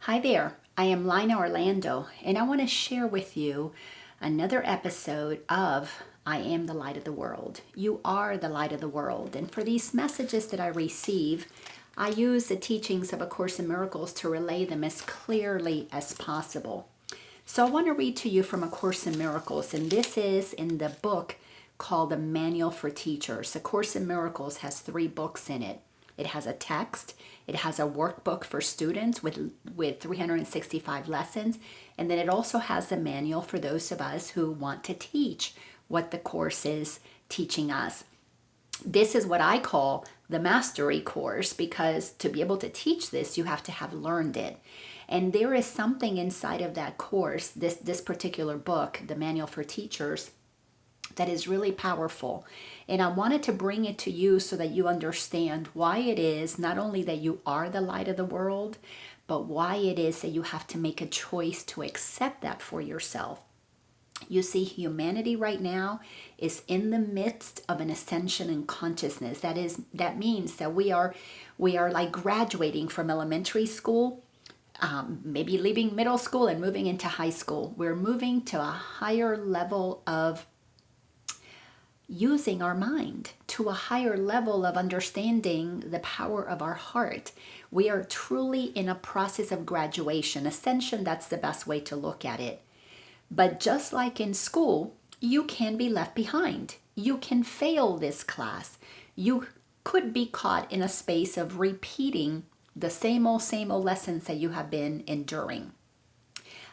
Hi there, I am Laina Orlando, and I want to share with you another episode of I Am the Light of the World. You are the light of the world. And for these messages that I receive, I use the teachings of A Course in Miracles to relay them as clearly as possible. So I want to read to you from A Course in Miracles, and this is in the book called The Manual for Teachers. A Course in Miracles has 3 books in it. It has a text, it has a workbook for students with 365 lessons, and then it also has the manual for those of us who want to teach what the Course is teaching us. This is what I call the mastery course, because to be able to teach this, you have to have learned it. And there is something inside of that course, this particular book, the Manual for Teachers, that is really powerful. And I wanted to bring it to you so that you understand why it is not only that you are the light of the world, but why it is that you have to make a choice to accept that for yourself. You see, humanity right now is in the midst of an ascension in consciousness. That means that we are like graduating from elementary school, maybe leaving middle school and moving into high school. We're moving to a higher level of using our mind, to a higher level of understanding the power of our heart. We are truly in a process of graduation. Ascension, that's the best way to look at it. But just like in school, you can be left behind. You can fail this class. You could be caught in a space of repeating the same old lessons that you have been enduring.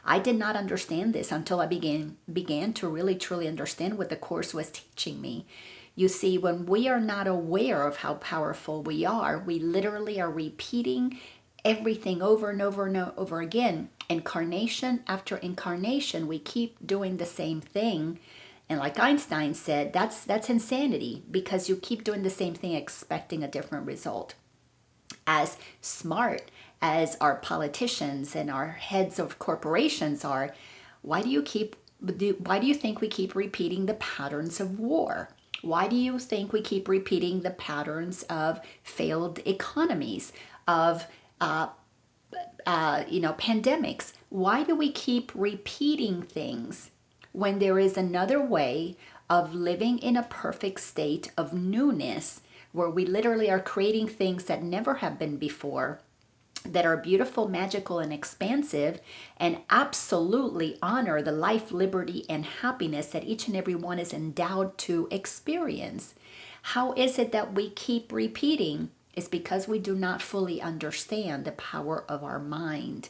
I did not understand this until I began to really truly understand what the Course was teaching me. You see, when we are not aware of how powerful we are, we literally are repeating everything over and over and over again. Incarnation after incarnation, we keep doing the same thing. And like Einstein said, that's insanity, because you keep doing the same thing expecting a different result. As smart as our politicians and our heads of corporations are, why do you think we keep repeating the patterns of war? Why do you think we keep repeating the patterns of failed economies, of pandemics? Why do we keep repeating things when there is another way of living in a perfect state of newness, where we literally are creating things that never have been before, that are beautiful, magical, and expansive, and absolutely honor the life, liberty, and happiness that each and every one is endowed to experience? How is it that we keep repeating? It's because we do not fully understand the power of our mind.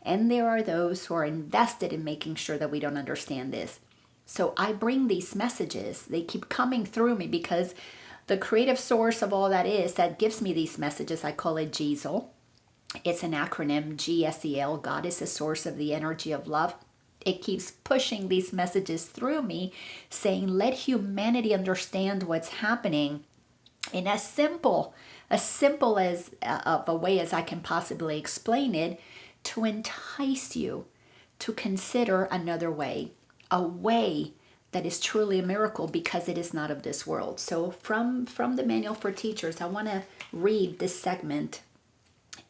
And there are those who are invested in making sure that we don't understand this. So I bring these messages. They keep coming through me because the creative source of all that gives me these messages, I call it GESEL. It's an acronym, GSEL. God is the source of the energy of love. It keeps pushing these messages through me, saying, let humanity understand what's happening in as simple as of a way as I can possibly explain it, to entice you to consider another way, a way that is truly a miracle, because it is not of this world. So from the Manual for Teachers, I want to read this segment.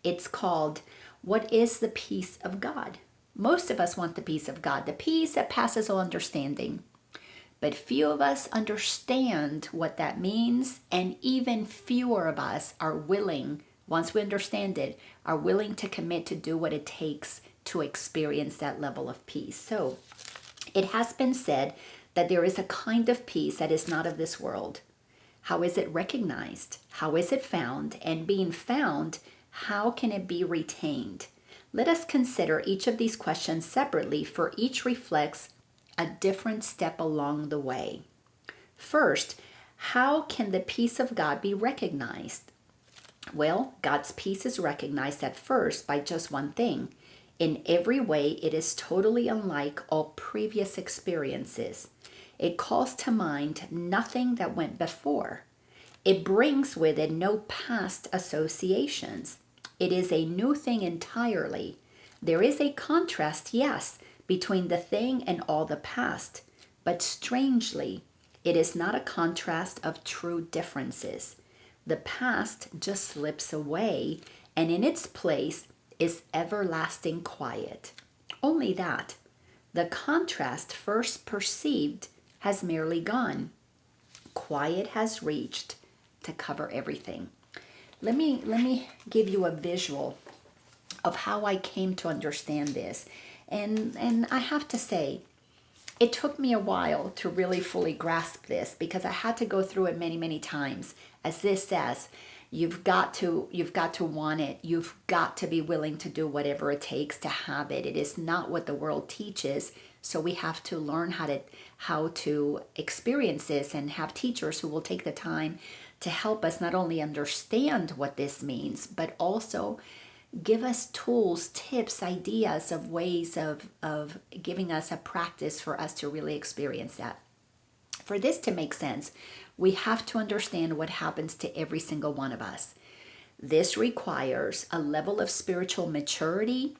It's called, What is the Peace of God? Most of us want the peace of God, the peace that passes all understanding. But few of us understand what that means, and even fewer of us are willing, once we understand it, are willing to commit to do what it takes to experience that level of peace. So it has been said that there is a kind of peace that is not of this world. How is it recognized? How is it found? And being found, how can it be retained? Let us consider each of these questions separately, for each reflects a different step along the way. First, how can the peace of God be recognized? Well, God's peace is recognized at first by just one thing. In every way, it is totally unlike all previous experiences. It calls to mind nothing that went before. It brings with it no past associations. It is a new thing entirely. There is a contrast, yes, between the thing and all the past, but strangely, it is not a contrast of true differences. The past just slips away, and in its place, is everlasting quiet. Only that. The contrast first perceived has merely gone. Quiet has reached to cover everything. Let me give you a visual of how I came to understand this. And I have to say, it took me a while to really fully grasp this because I had to go through it many, many times. As this says, you've got to want it. You've got to be willing to do whatever it takes to have it. It is not what the world teaches. So we have to learn how to experience this and have teachers who will take the time to help us not only understand what this means, but also give us tools, tips, ideas of ways of giving us a practice for us to really experience that. For this to make sense, we have to understand what happens to every single one of us. This requires a level of spiritual maturity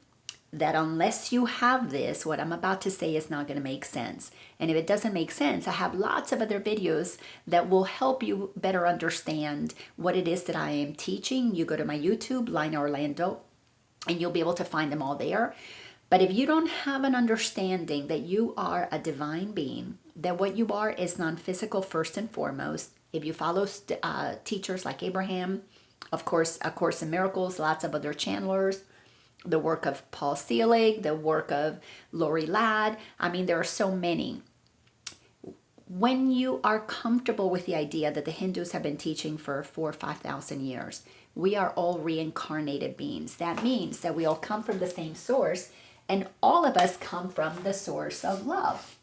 that unless you have this, what I'm about to say is not going to make sense. And if it doesn't make sense, I have lots of other videos that will help you better understand what it is that I am teaching. You go to my YouTube, Laina Orlando, and you'll be able to find them all there. But if you don't have an understanding that you are a divine being, that what you are is non-physical first and foremost, if you follow teachers like Abraham, of course, A Course in Miracles, lots of other channelers, the work of Paul Selig, the work of Lori Ladd. I mean, there are so many. When you are comfortable with the idea that the Hindus have been teaching for 4,000 or 5,000 years, we are all reincarnated beings. That means that we all come from the same source, and all of us come from the source of love.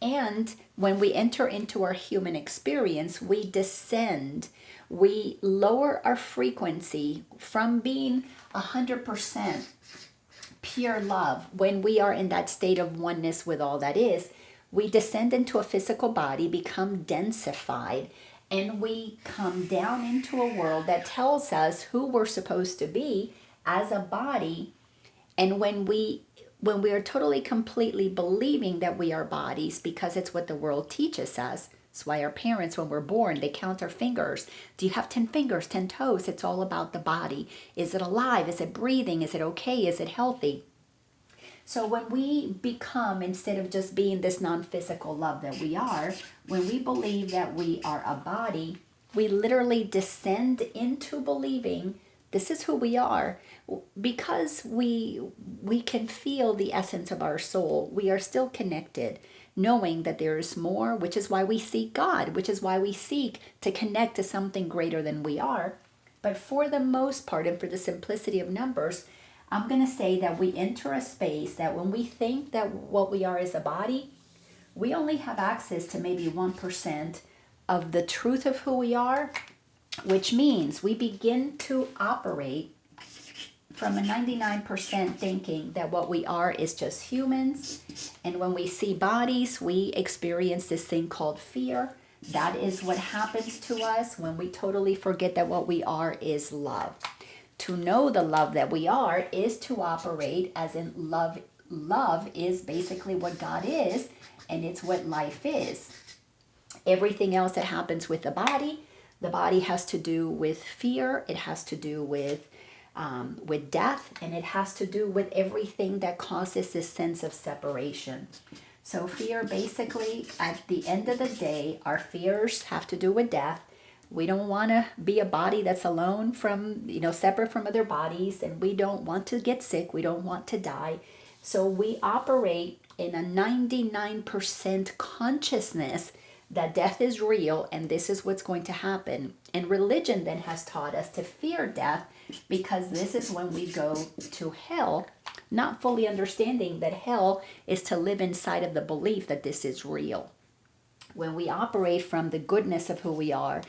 And when we enter into our human experience, we descend, we lower our frequency from being 100% pure love. When we are in that state of oneness with all that is, we descend into a physical body, become densified, and we come down into a world that tells us who we're supposed to be as a body. And when we are totally, completely believing that we are bodies because it's what the world teaches us. That's why our parents, when we're born, they count our fingers. Do you have 10 fingers, 10 toes? It's all about the body. Is it alive? Is it breathing? Is it okay? Is it healthy? So when we become, instead of just being this non-physical love that we are, when we believe that we are a body, we literally descend into believing this is who we are. Because we can feel the essence of our soul, we are still connected, knowing that there is more, which is why we seek God, which is why we seek to connect to something greater than we are. But for the most part, and for the simplicity of numbers, I'm going to say that we enter a space that when we think that what we are is a body, we only have access to maybe 1% of the truth of who we are, which means we begin to operate from a 99% thinking that what we are is just humans. And when we see bodies, we experience this thing called fear. That is what happens to us when we totally forget that what we are is love. To know the love that we are is to operate as in love. Love is basically what God is, and it's what life is. Everything else that happens with the body has to do with fear. It has to do with death, and it has to do with everything that causes this sense of separation. So fear, basically, at the end of the day, our fears have to do with death. We don't want to be a body that's alone from, separate from other bodies, and we don't want to get sick. We don't want to die. So we operate in a 99% consciousness that death is real and this is what's going to happen. And religion then has taught us to fear death because this is when we go to hell, not fully understanding that hell is to live inside of the belief that this is real. When we operate from the goodness of who we are,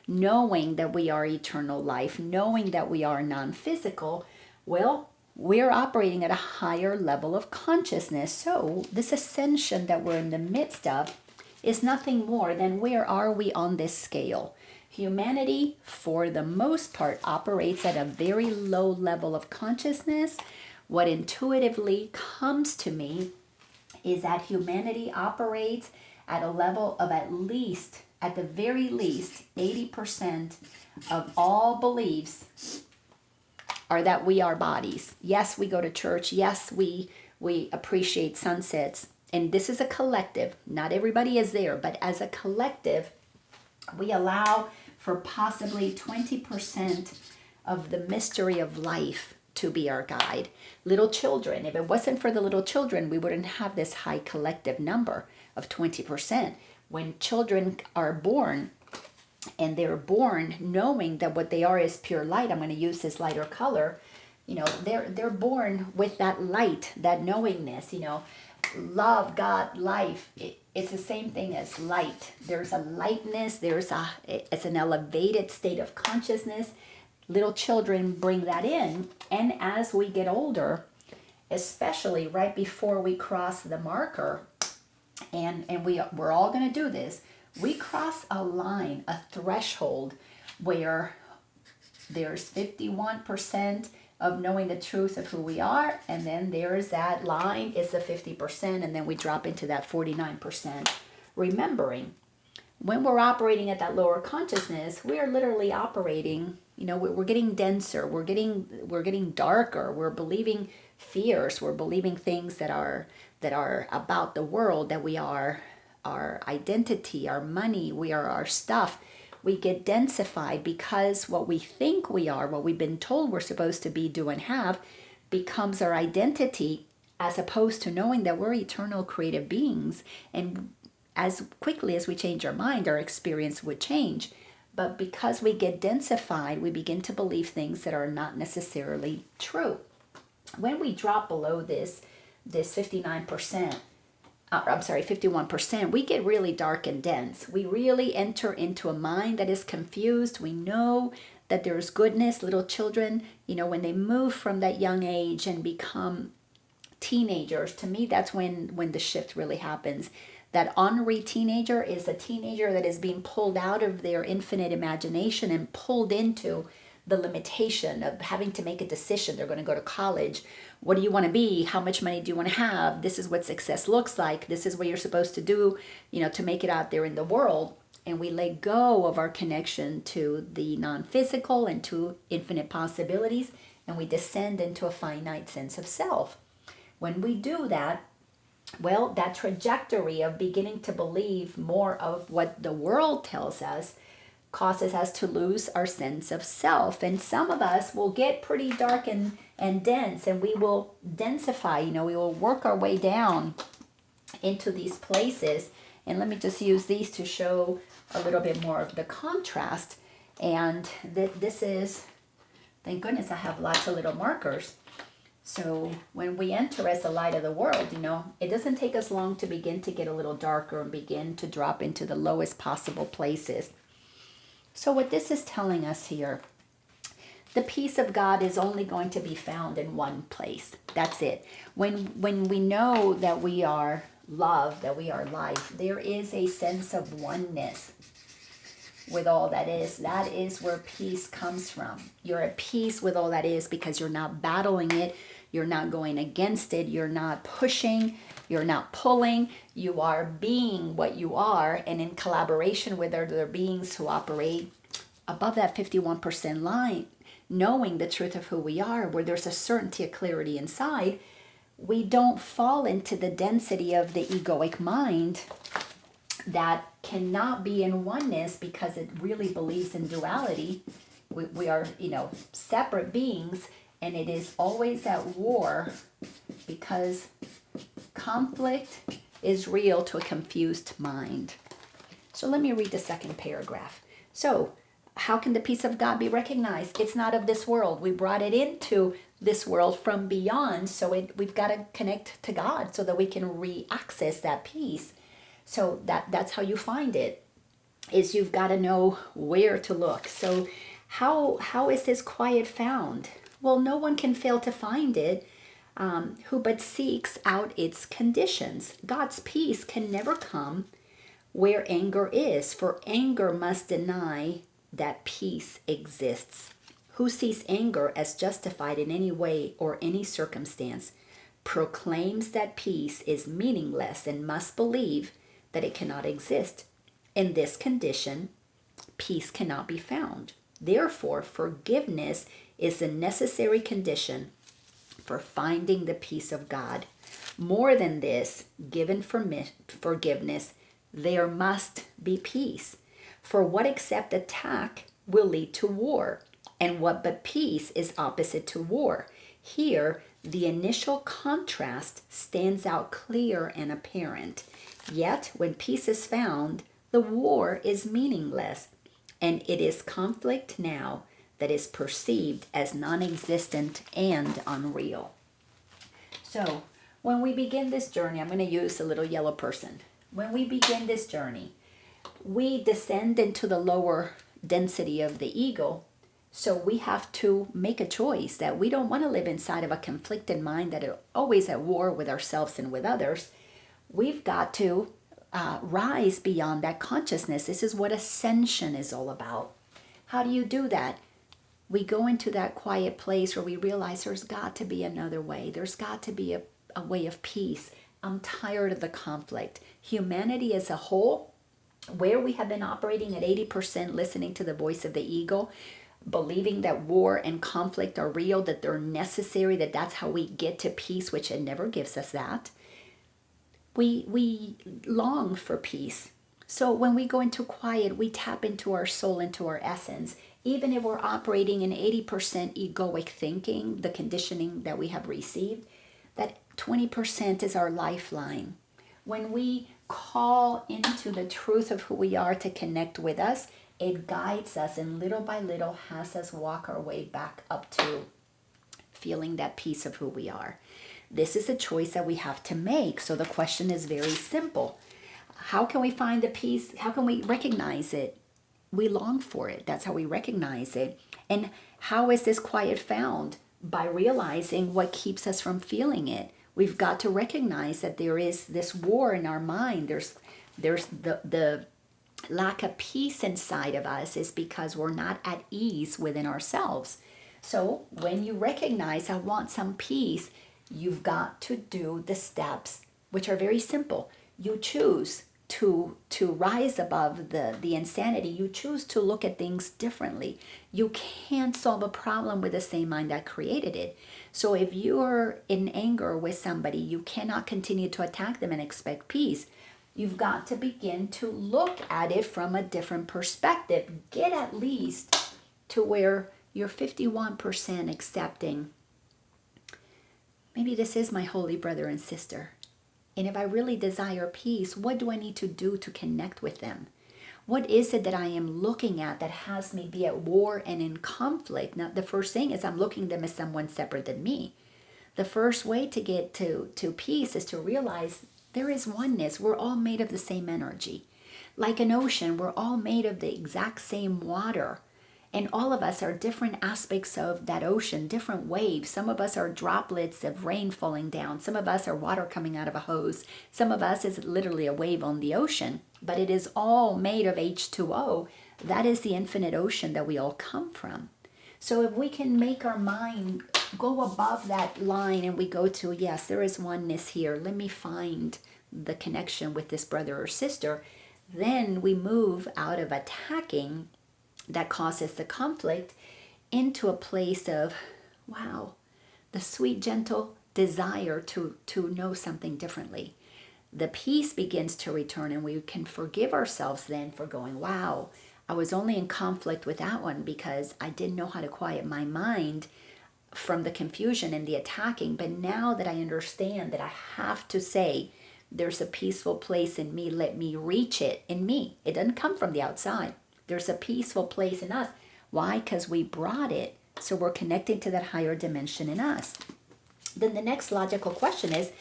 knowing that we are eternal life, knowing that we are non-physical, well, we're operating at a higher level of consciousness. So this ascension that we're in the midst of is nothing more than where are we on this scale. Humanity, for the most part, operates at a very low level of consciousness. What intuitively comes to me is that humanity operates at a level of at the very least, 80% of all beliefs are that we are bodies. Yes, we go to church. Yes, we appreciate sunsets. And this is a collective. Not everybody is there, but as a collective, we allow for possibly 20% of the mystery of life to be our guide. Little children, if it wasn't for the little children, we wouldn't have this high collective number of 20%. When children are born, and they're born knowing that what they are is pure light, I'm going to use this lighter color, they're born with that light, that knowingness, love, God, life. It's the same thing as light. There's a lightness, it's an elevated state of consciousness. Little children bring that in, and as we get older, especially right before we cross the marker, and we're all going to do this, we cross a line, a threshold, where there's 51% of knowing the truth of who we are, and then there's that line is the 50%, and then we drop into that 49%. Remembering, when we're operating at that lower consciousness, we are literally operating, we're getting denser, we're getting darker, we're believing fears, we're believing things that are about the world, that we are our identity, our money, we are our stuff. We get densified because what we think we are, what we've been told we're supposed to be, do, and have, becomes our identity, as opposed to knowing that we're eternal creative beings. And as quickly as we change our mind, our experience would change. But because we get densified, we begin to believe things that are not necessarily true. When we drop below this 51%, we get really dark and dense. We really enter into a mind that is confused. We know that there's goodness. Little children, when they move from that young age and become teenagers, to me, that's when the shift really happens. That ornery teenager is a teenager that is being pulled out of their infinite imagination and pulled into the limitation of having to make a decision. They're going to go to college. What do you want to be? How much money do you want to have? This is what success looks like. This is what you're supposed to do, to make it out there in the world. And we let go of our connection to the non-physical and to infinite possibilities, and we descend into a finite sense of self. When we do that, well, that trajectory of beginning to believe more of what the world tells us causes us to lose our sense of self. And some of us will get pretty dark and dense, and we will densify, we will work our way down into these places. And let me just use these to show a little bit more of the contrast. And this is, thank goodness I have lots of little markers. So when we enter as the light of the world, it doesn't take us long to begin to get a little darker and begin to drop into the lowest possible places. So what this is telling us here, the peace of God is only going to be found in one place. That's it. When we know that we are love, that we are life, there is a sense of oneness with all that is. That is where peace comes from. You're at peace with all that is because you're not battling it. You're not going against it. You're not pushing. You're not pulling. You are being what you are, and in collaboration with other beings who operate above that 51% line, knowing the truth of who we are, where there's a certainty, a clarity inside, we don't fall into the density of the egoic mind that cannot be in oneness because it really believes in duality. We are, separate beings, and it is always at war because conflict is real to a confused mind. So let me read the second paragraph. So, how can the peace of God be recognized? It's not of this world. We brought it into this world from beyond, so we've got to connect to God so that we can re-access that peace. So that's how you find it, is you've got to know where to look. So how is this quiet found? Well, no one can fail to find it who but seeks out its conditions. God's peace can never come where anger is, for anger must deny that peace exists. Who sees anger as justified in any way or any circumstance proclaims that peace is meaningless and must believe that it cannot exist. In this condition, peace cannot be found. Therefore, forgiveness is a necessary condition for finding the peace of God. More than this, given forgiveness, there must be peace. For what except attack will lead to war? And what but peace is opposite to war? Here, the initial contrast stands out clear and apparent. Yet, when peace is found, the war is meaningless, and it is conflict now that is perceived as non-existent and unreal. So, when we begin this journey, I'm going to use a little yellow person. When we begin this journey, we descend into the lower density of the ego. So we have to make a choice that we don't want to live inside of a conflicted mind that is always at war with ourselves and with others. We've got to rise beyond that consciousness. This is what ascension is all about. How do you do that? We go into that quiet place where we realize there's got to be another way. There's got to be a way of peace. I'm tired of the conflict. Humanity as a whole, where we have been operating at 80% listening to the voice of the ego, believing that war and conflict are real, that they're necessary, that that's how we get to peace, which it never gives us that. We long for peace. So when we go into quiet, we tap into our soul, into our essence. Even if we're operating in 80% egoic thinking, the conditioning that we have received, that 20% is our lifeline. When we call into the truth of who we are to connect with us, it guides us and little by little has us walk our way back up to feeling that peace of who we are. This is a choice that we have to make. So the question is very simple. How can we find the peace? How can we recognize it? We long for it. That's how we recognize it. And how is this quiet found? By realizing what keeps us from feeling it. We've got to recognize that there is this war in our mind. There's the lack of peace inside of us is because we're not at ease within ourselves. So when you recognize I want some peace, you've got to do the steps, which are very simple. You choose to rise above the insanity. You choose to look at things differently. You can't solve a problem with the same mind that created it. So if you're in anger with somebody, you cannot continue to attack them and expect peace. You've got to begin to look at it from a different perspective. Get at least to where you're 51% accepting, maybe this is my holy brother and sister. And if I really desire peace, what do I need to do to connect with them? What is it that I am looking at that has me be at war and in conflict? Now, the first thing is I'm looking at them as someone separate than me. The first way to get to peace is to realize there is oneness. We're all made of the same energy. Like an ocean, we're all made of the exact same water. And all of us are different aspects of that ocean, different waves. Some of us are droplets of rain falling down. Some of us are water coming out of a hose. Some of us is literally a wave on the ocean. But it is all made of H2O. That is the infinite ocean that we all come from. So if we can make our mind go above that line and we go to, yes, there is oneness here. Let me find the connection with this brother or sister. Then we move out of attacking that causes the conflict into a place of, wow, the sweet, gentle desire to know something differently. The peace begins to return and we can forgive ourselves then for going, wow, I was only in conflict with that one because I didn't know how to quiet my mind from the confusion and the attacking. But now that I understand that I have to say, there's a peaceful place in me, let me reach it in me. It doesn't come from the outside. There's a peaceful place in us. Why? Because we brought it. So we're connecting to that higher dimension in us. Then the next logical question is,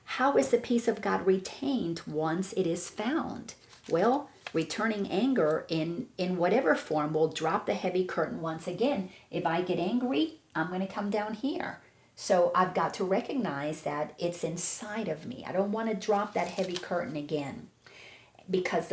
how is the peace of God retained once it is found? Well, returning anger in whatever form will drop the heavy curtain once again. If I get angry, I'm going to come down here. So I've got to recognize that it's inside of me. I don't want to drop that heavy curtain again because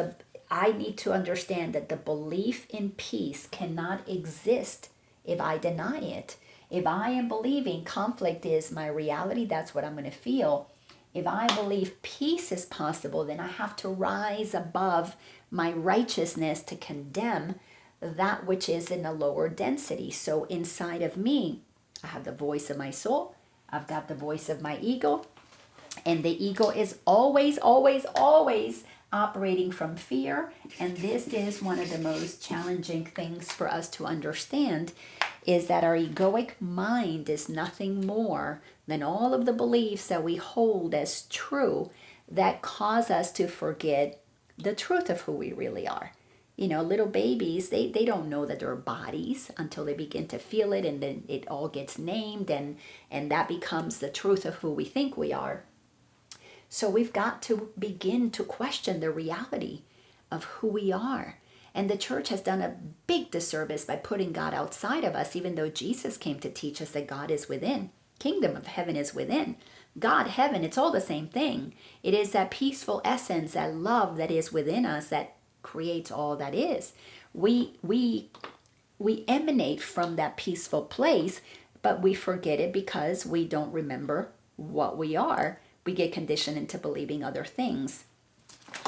I need to understand that the belief in peace cannot exist if I deny it. If I am believing conflict is my reality, that's what I'm going to feel. If I believe peace is possible, then I have to rise above my righteousness to condemn that which is in a lower density. So inside of me, I have the voice of my soul, I've got the voice of my ego, and the ego is always, always, always operating from fear. And this is one of the most challenging things for us to understand, is that our egoic mind is nothing more than all of the beliefs that we hold as true that cause us to forget the truth of who we really are. You know, little babies, they don't know that they're bodies until they begin to feel it, and then it all gets named, and that becomes the truth of who we think we are. So we've got to begin to question the reality of who we are. And the church has done a big disservice by putting God outside of us, even though Jesus came to teach us that God is within. Kingdom of heaven is within. God, heaven, it's all the same thing. It is that peaceful essence, that love that is within us that creates all that is. We emanate from that peaceful place, but we forget it because we don't remember what we are. We get conditioned into believing other things.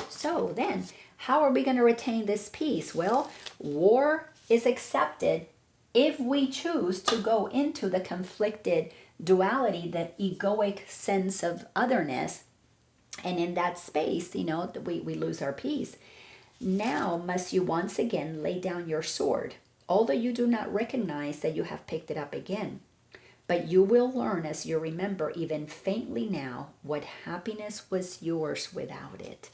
So then, how are we going to retain this peace? Well, war is accepted if we choose to go into the conflicted duality, the egoic sense of otherness. And in that space, we lose our peace. Now must you once again lay down your sword, although you do not recognize that you have picked it up again. But you will learn as you remember even faintly now what happiness was yours without it,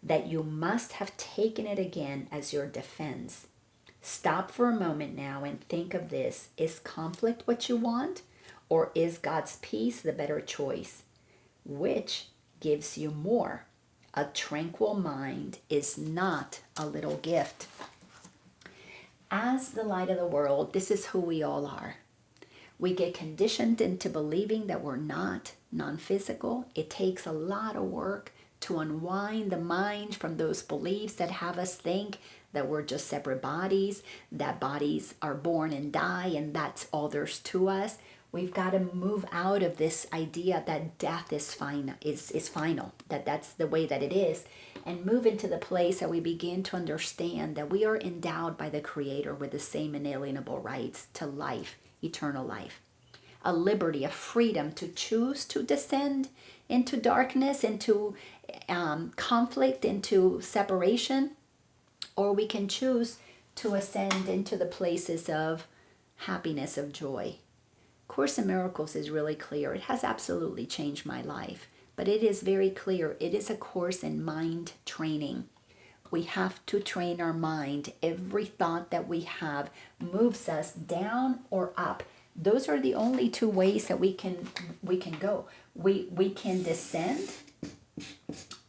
that you must have taken it again as your defense. Stop for a moment now and think of this. Is conflict what you want, or is God's peace the better choice? Which gives you more? A tranquil mind is not a little gift. As the light of the world, this is who we all are. We get conditioned into believing that we're not non-physical. It takes a lot of work to unwind the mind from those beliefs that have us think that we're just separate bodies, that bodies are born and die, and that's all there's to us. We've got to move out of this idea that death is final, that that's the way that it is, and move into the place that we begin to understand that we are endowed by the Creator with the same inalienable rights to life, eternal life, a liberty, a freedom to choose to descend into darkness, into conflict, into separation, or we can choose to ascend into the places of happiness, of joy. Course in Miracles is really clear. It has absolutely changed my life, but it is very clear. It is a course in mind training. We have to train our mind. Every thought that we have moves us down or up. Those are the only two ways that we can go. We can descend,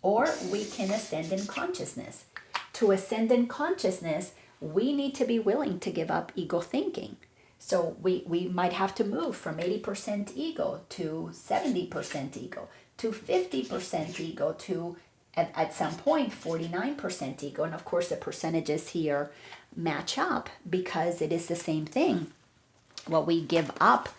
or we can ascend in consciousness. To ascend in consciousness, we need to be willing to give up ego thinking. So we might have to move from 80% ego to 70% ego to 50% ego to, at some point, 49% ego. And of course, the percentages here match up because it is the same thing. What we give up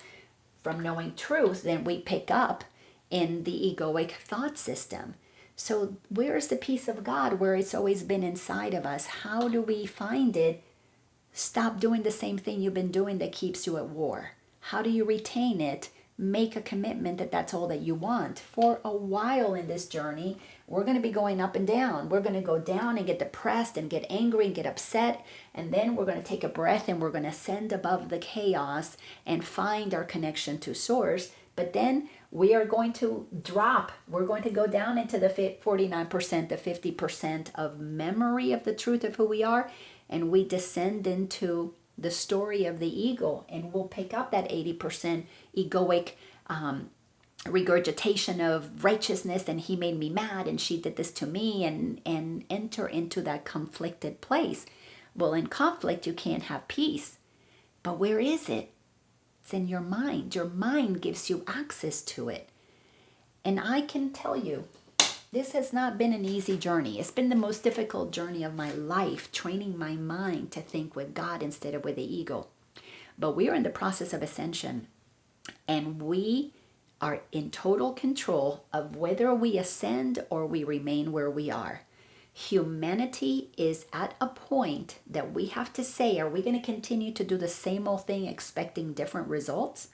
from knowing truth, then we pick up in the egoic thought system. So where is the peace of God where it's always been inside of us? How do we find it? Stop doing the same thing you've been doing that keeps you at war. How do you retain it? Make a commitment that that's all that you want. For a while in this journey, we're going to be going up and down. We're going to go down and get depressed and get angry and get upset. And then we're going to take a breath and we're going to ascend above the chaos and find our connection to Source. But then we are going to drop. We're going to go down into the 49%, the 50% of memory of the truth of who we are. And we descend into the story of the ego, and we'll pick up that 80% egoic regurgitation of righteousness, and he made me mad, and she did this to me, and enter into that conflicted place. Well, in conflict, you can't have peace. But where is it? It's in your mind. Your mind gives you access to it. And I can tell you, this has not been an easy journey. It's been the most difficult journey of my life, training my mind to think with God instead of with the ego. But we are in the process of ascension, and we are in total control of whether we ascend or we remain where we are. Humanity is at a point that we have to say, are we going to continue to do the same old thing expecting different results?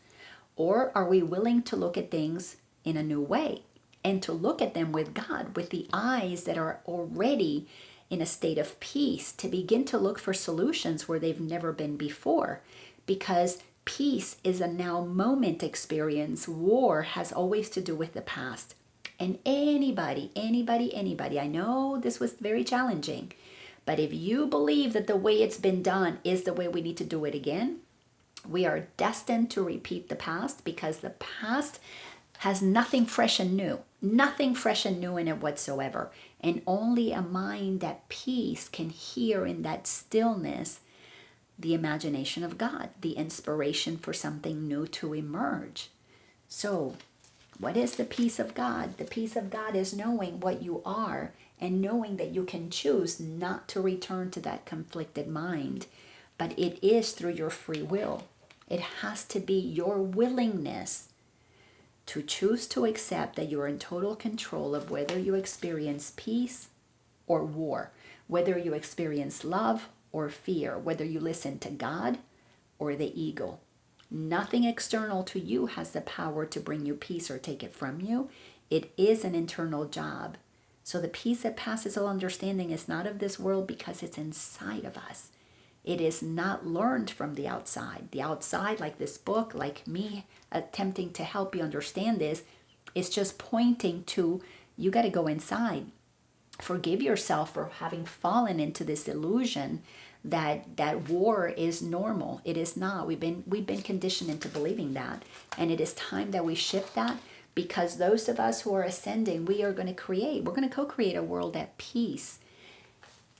Or are we willing to look at things in a new way and to look at them with God, with the eyes that are already in a state of peace, to begin to look for solutions where they've never been before? Because peace is a now moment experience. War has always to do with the past. And anybody, I know this was very challenging, but if you believe that the way it's been done is the way we need to do it again, we are destined to repeat the past, because the past has nothing fresh and new in it whatsoever. And only a mind at peace can hear in that stillness the imagination of God, the inspiration for something new to emerge. So, what is the peace of God? The peace of God is knowing what you are and knowing that you can choose not to return to that conflicted mind, but it is through your free will. It has to be your willingness to choose to accept that you're in total control of whether you experience peace or war, whether you experience love or fear, whether you listen to God or the ego. Nothing external to you has the power to bring you peace or take it from you. It is an internal job. So the peace that passes all understanding is not of this world, because it's inside of us. It is not learned from the outside. The outside, like this book, like me attempting to help you understand this, is just pointing to, you got to go inside. Forgive yourself for having fallen into this illusion that war is normal. It is not. We've been conditioned into believing that, and it is time that we shift that, because those of us who are ascending, we're going to co-create a world at peace.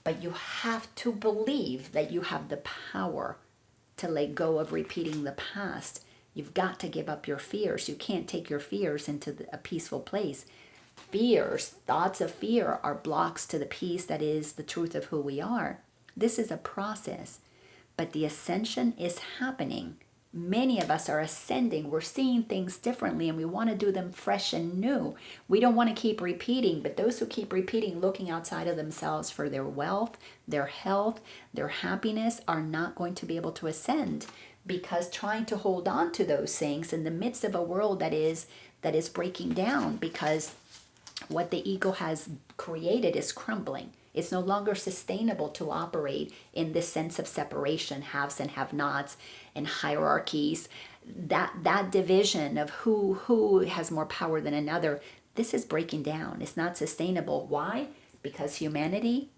But you have to believe that you have the power to let go of repeating the past. You've got to give up your fears. You can't take your fears into a peaceful place. Fears, thoughts of fear, are blocks to the peace that is the truth of who we are. This is a process, but the ascension is happening. Many of us are ascending. We're seeing things differently, and we want to do them fresh and new. We don't want to keep repeating, but those who keep repeating, looking outside of themselves for their wealth, their health, their happiness, are not going to be able to ascend, because trying to hold on to those things in the midst of a world that is breaking down, because what the ego has created is crumbling. It's no longer sustainable to operate in this sense of separation, haves and have-nots, and hierarchies. That division of who has more power than another, this is breaking down. It's not sustainable. Why? Because humanity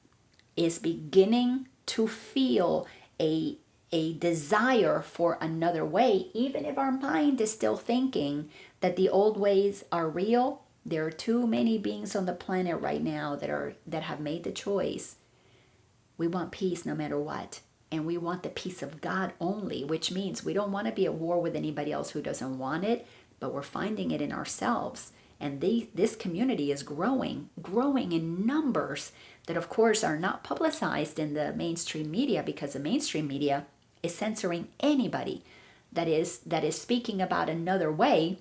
is beginning to feel a desire for another way, even if our mind is still thinking that the old ways are real. There are too many beings on the planet right now that have made the choice. We want peace no matter what. And we want the peace of God only, which means we don't want to be at war with anybody else who doesn't want it, but we're finding it in ourselves. And this community is growing in numbers that, of course, are not publicized in the mainstream media, because the mainstream media is censoring anybody that is speaking about another way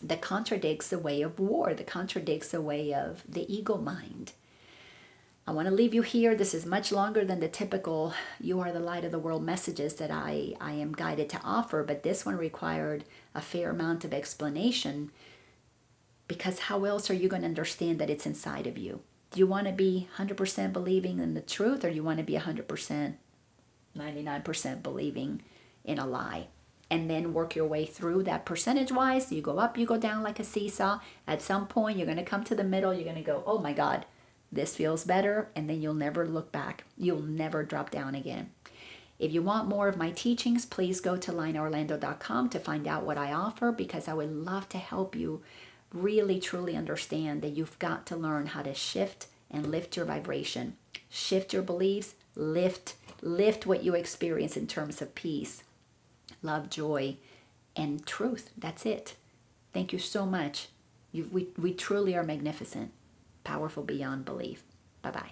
that contradicts the way of war, that contradicts the way of the ego mind. I want to leave you here. This is much longer than the typical "you are the light of the world" messages that I am guided to offer, but this one required a fair amount of explanation, because how else are you going to understand that it's inside of you? Do you want to be 100% believing in the truth, or do you want to be 100%, 99% believing in a lie? And then work your way through that percentage-wise. You go up, you go down like a seesaw. At some point, you're going to come to the middle. You're going to go, oh my God, this feels better. And then you'll never look back. You'll never drop down again. If you want more of my teachings, please go to lainaorlando.com to find out what I offer, because I would love to help you really, truly understand that you've got to learn how to shift and lift your vibration. Shift your beliefs, lift what you experience in terms of peace, love, joy, and truth. That's it. Thank you so much. We truly are magnificent, powerful beyond belief. Bye-bye.